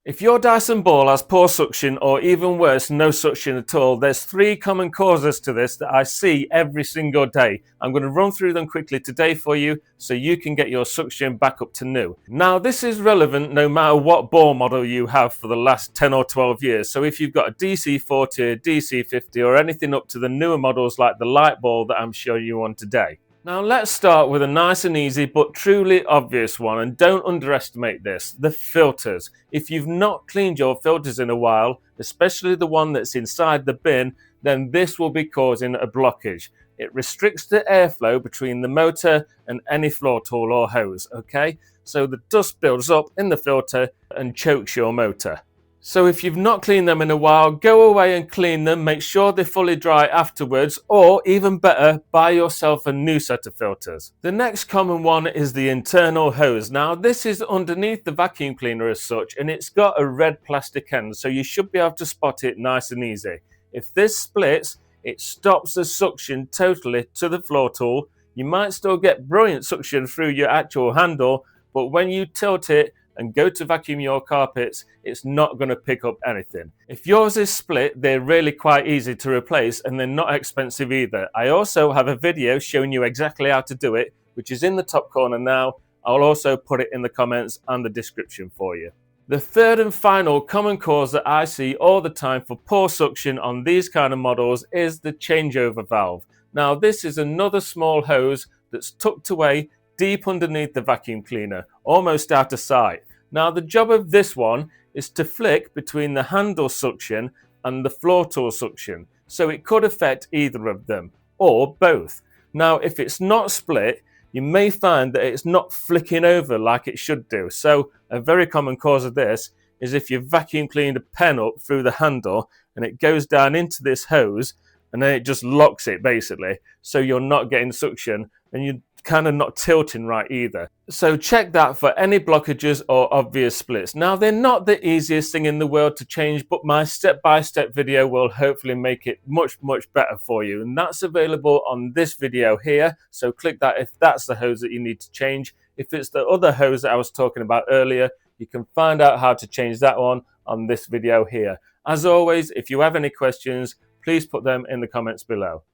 If your Dyson Ball has poor suction or even worse, no suction at all, there's 3 common causes to this that I see every single day. I'm going to run through them quickly today for you so you can get your suction back up to new. Now this is relevant no matter what ball model you have for the last 10 or 12 years. So if you've got a DC40, a DC50 or anything up to the newer models like the light ball that I'm showing you on today. Now let's start with a nice and easy but truly obvious one, and don't underestimate this: the filters. If you've not cleaned your filters in a while, especially the one that's inside the bin, then this will be causing a blockage. It restricts the airflow between the motor and any floor tool or hose, okay? So the dust builds up in the filter and chokes your motor. So if you've not cleaned them in a while, go away and clean them, make sure they're fully dry afterwards, or even better, buy yourself a new set of filters. The next common one is the internal hose. Now this is underneath the vacuum cleaner as such, and it's got a red plastic end, so you should be able to spot it nice and easy. If this splits, it stops the suction totally to the floor tool. You might still get brilliant suction through your actual handle, but when you tilt it and go to vacuum your carpets, it's not going to pick up anything. If yours is split, they're really quite easy to replace and they're not expensive either. I also have a video showing you exactly how to do it, which is in the top corner now. I'll also put it in the comments and the description for you. The third and final common cause that I see all the time for poor suction on these kind of models is the changeover valve. Now this is another small hose that's tucked away deep underneath the vacuum cleaner, almost out of sight. Now the job of this one is to flick between the handle suction and the floor tool suction, so it could affect either of them or both. Now if it's not split, you may find that it's not flicking over like it should do. So a very common cause of this is if you vacuum cleaned a pen up through the handle and it goes down into this hose and then it just locks it basically, so you're not getting suction and you're kind of not tilting right either. So check that for any blockages or obvious splits. Now they're not the easiest thing in the world to change, but my step-by-step video will hopefully make it much better for you, and that's available on this video here. So click that if that's the hose that you need to change. If it's the other hose that I was talking about earlier, you can find out how to change that one on this video here. As always, if you have any questions, please put them in the comments below.